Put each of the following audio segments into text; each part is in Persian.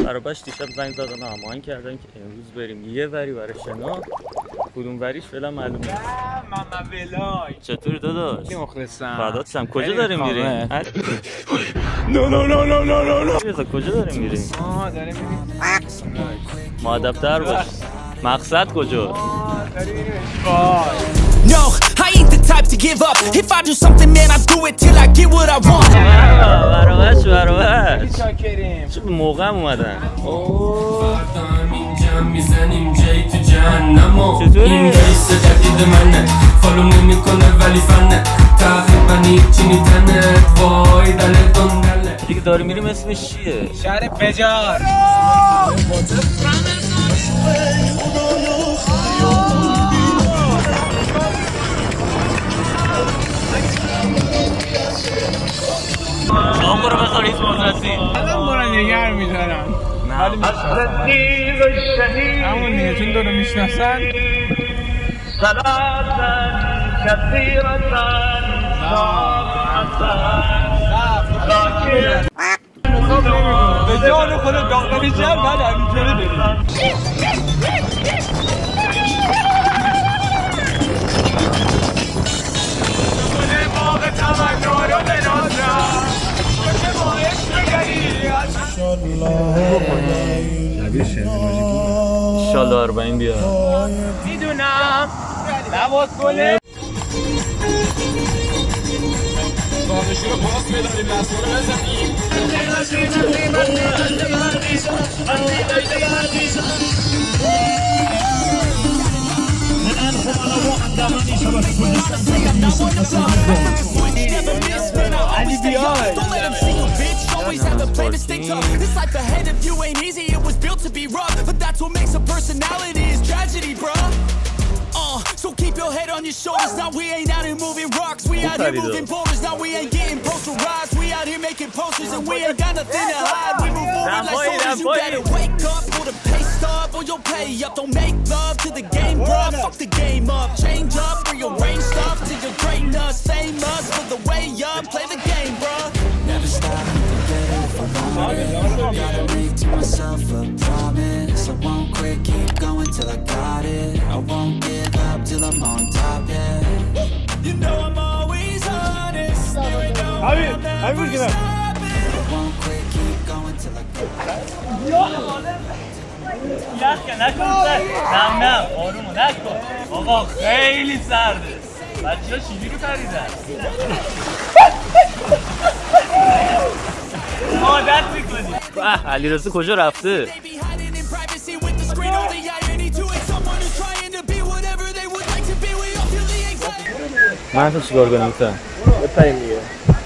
برابرش دیشب زنگ زدن هماهنگ کردن که امروز بریم یه وری برای شنا. کدوم وریش فعلا معلوم نیست. ماما ولای چطوری داداش؟ مخلصم. فدات کجا داریم میریم؟ نه کجا داریم میریم؟ داریم میریم. مؤدب‌تر باش. مقصد کجا؟ No, I ain't the type to give up. If I do something, man, I do it till I get what I want. برابرش چه به موقع اومدن. میزنیم جای تو جهنمو چطوری؟ این ریس جدید منه فالو نمی کنه ولی فنه تقریبا هیچی نیتنه وای دله دنگله دیگه داری میریم اسمش چیه؟ شهر بجار. آقا رو بذار هیچ مدرسی الان برن نگر میدارن ولی میشناسن همون دیگه چون دارو میشناسن. به جان خود داغداری جمع بعد همینجوری بریم. انشالله 40 بیا. میدونم لباس گله دانشی رو باز بداریم لسه رو بزنیم. علی بیای. Don't let them see you, bitch. Always have a plan to stay tough. This life ahead of you ain't easy. It was built to be rough, but that's what makes a personality is tragedy, bruh. So keep your head on your shoulders. Now we ain't out here moving rocks. We out here moving boulders. Now we ain't getting posterized. We out here making posters and we ain't got nothing to hide. We move forward like soldiers. You better wake up for the pay stub or you'll pay up. Don't make love to the game, bruh. Fuck the game up. Change up, rearrange stuff to your greatness. Famous for the way up. Play the game, bruh. Never stop. Gotta make to myself a promise. I won't quit, keep going till I got it. I won't give up till I'm on top, yeah. You know I'm always honest. You know I'm never stopping. I won't quit, keep going till I got it. نه آرومو نکن آقا خیلی سرده بچه ها چجوری پریدن عادت میکنی علیرضا کجا رفته؟ من تو چیکار کنم مثلا؟ بپریم دیگه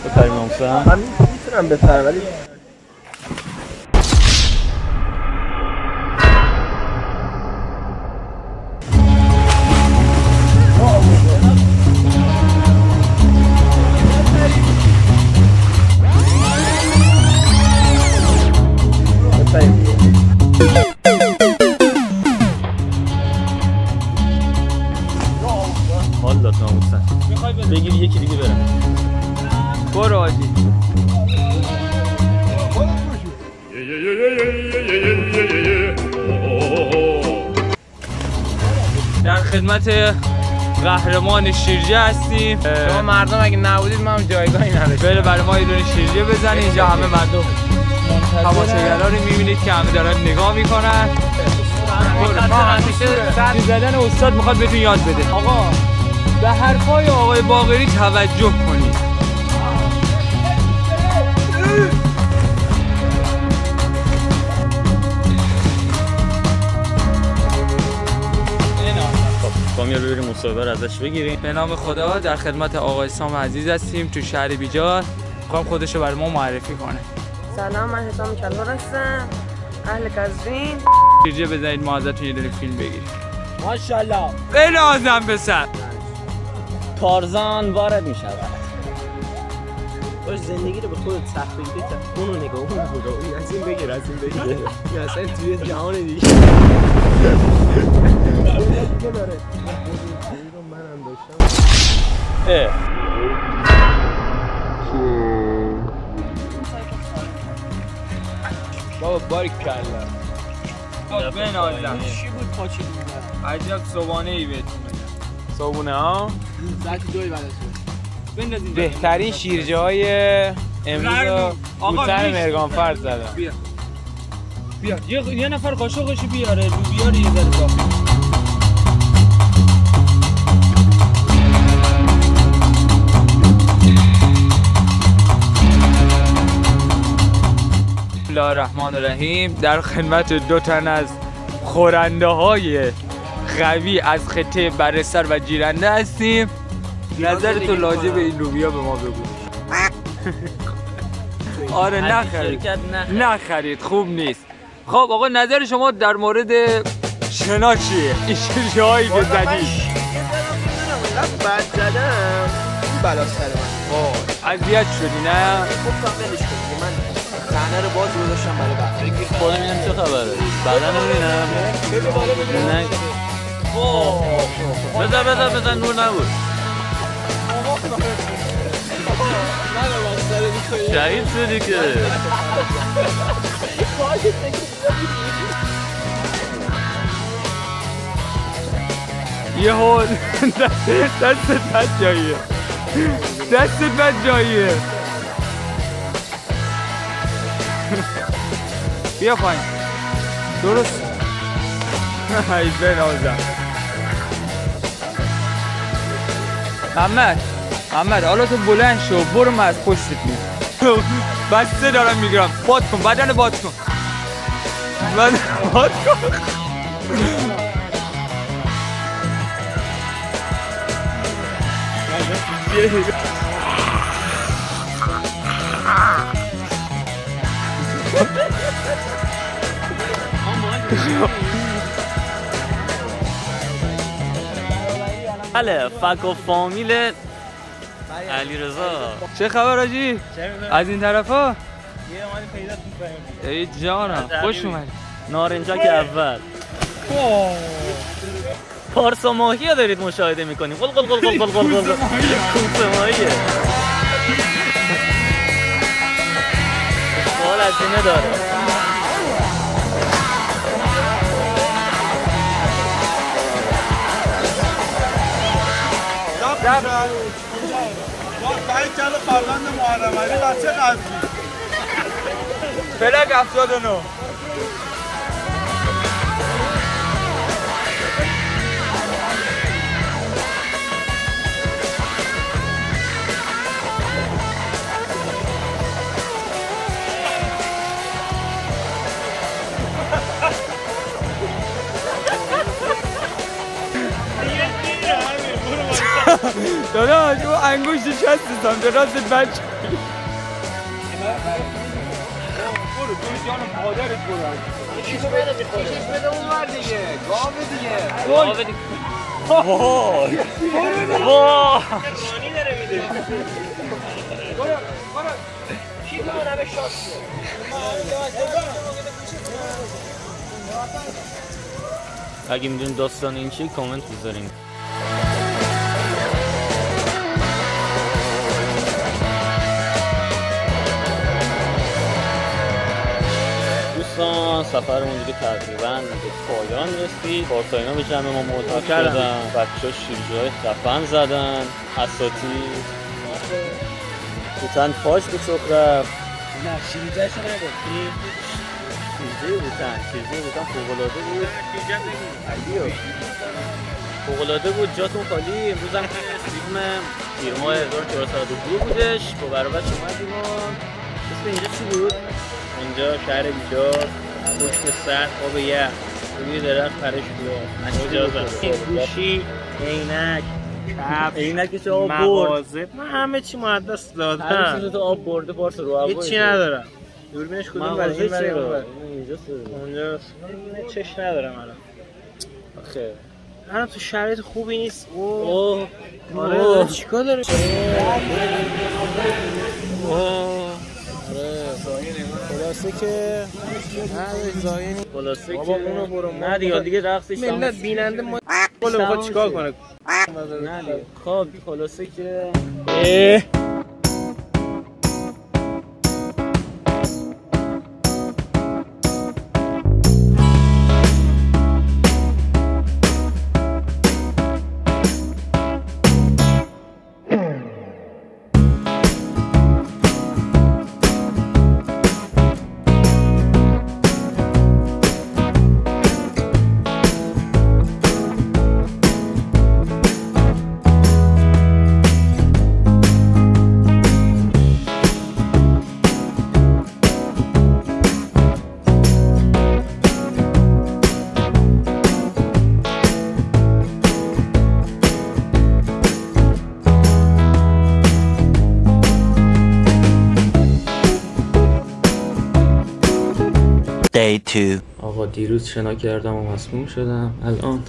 بپریم مثلا؟ من میتونم بپرم ولی حال داد ناموسن بگیر یکی دیگه برم برو آجی. در خدمت قهرمان شیرجه هستیم. شما مردم اگه نبودید ما هم جایگاهی نداشتیم. بله برای ما یه دونه شیرجه بزنید. اینجا همه مردم تماشاگرها رو میبینید که همه دارن نگاه میکنن. ما همیشه سر زدن استاد میخواد بهتون یاد بده. آقا به حرفای آقای باقری توجه کنید. کامیار بریم مصاحبه رو ازش بگیریم. به نام خدا در خدمت آقای سام عزیز هستیم تو شهر بیجار. میخوام خودشو برای ما معرفی کنه. سلام، من حسام کلهر هستم، اهل قزوین. شیرجه بزنید ما ازتون یه دونه فیلم بگیریم. ماشاءالله. خیلی آزم پسر. تارزان وارد میشود. باش زندگی رو به خودت سخت بگیر. اونو نگاه، اون برو، اون از این بگیر، از این بگیر. این اصلا توی جهان دیگه. داره. منم داشتم. بابا باریکلا بابا بنازم چی بود پاچی بود عجب صبحانه ای بهتون بدم صبحونه ها ساعت 2 بعد از بندازین بهترین شیرجه های امروز بوتن مرگان فرد زدم بیا یه نفر قاشقشو بیاره لوبیا رو یه ذره صافی بسم الله الرحمن الرحیم. در خدمت 2 تن از خورنده های قوی از خطه برسر و جیرنده هستیم. نظرتو راجع به این لوبیا به ما بگو. آره نخرید خوب نیست. خب آقا نظر شما در مورد شنا چیه؟ این شیرجه هایی که زدی بد زدم این بلا سر من اذیت شدی نه؟ گفتم ولش کن من صحنه رو باز گذاشتم برای بعد بالا میبینم چه خبره بعدا نمیبینم نه بزن نور نبود شهید شدی که یه هول دستت بد جاییه دستت بد جاییه بیا پایین درست ای بنازم محمد حالا تو بلند شو برو من از پشتت میرم بسته دارم میگیرم باد کن بدن باد کن بله فک و فامیل علیرضا چه خبر آجی؟ از این طرفا؟ یه اومدی پیدا می‌کنیم ای جانم خوش اومدی نارنجک اول پارسا ماهی رو دارید مشاهده میکنیم قل قل قل قل قل قل قل کوسه ماهیه سوال از اینه داره برای کل فرزند محرم علی بچه قضبی فلک 79 داداش او انگوشتش هستم دراست بچه برو توی جان مادرت برو کیش بده اون ور دیگه گاوه دیگه گاوه دیگه وای وای رانی داره میده برو کی تو همه شاد اگه میدونید داستان این چیه کامنت بذارین دوستان سفرمون دیگه تقریبا به پایان رسید. پارساینا به جمع ما معتاد شدن، بچه‌ها شیرجه‌های خفن زدن، اساتید بوتن پاش به چک رفت. نه شیرجه‌شو نگفتی؟ شیرجه بوتن فوق‌العاده بود. فوق‌العاده بود، جاتون خالی. امروز هم که فیلم فیلم‌های 1402 بودش با برابر اومدیم. اسم اینجا چی بود؟ اینجا شهر بیجار، پشت سر آب یخ، روی درخت پرش بود. اجازه گوشی، عینک، کفش، عینکش آب برد. من همه چی مقدس دادم. همه چیزو تو آب برده پارس رو هوا. هیچی ندارم. دوربینش کدوم برای این برای اینجاست. اونجاست. چش ندارم الان. آخه الان تو شرایط خوبی نیست. اوه آره چیکار داره؟ خلاصه که نه زاینی خلاصه که اونو برو نه دیگه رقصش ملت بیننده ما بالا میخواد چیکار کنه نه دیگه خب خلاصه که آقا دیروز شنا کردم و مسموم شدم. الان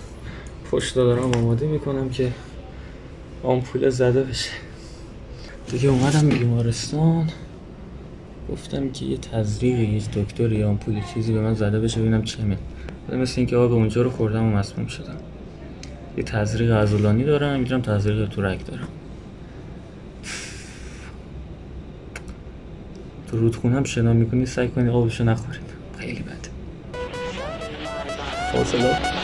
پشت دارم آماده میکنم که آمپول زده بشه. دیگه اومدم بیمارستان، گفتم که یه تزریقی، یه دکتری، یه آمپول چیزی به من زده بشه ببینم چه مثل اینکه آب اونجا رو خوردم و مسموم شدم. یه تزریق عضلانی دارم، میرم تزریق تورک دارم. تو رودخونه هم شنا میکنی سعی کنی آبشو نخورید، خیلی بده. فاصله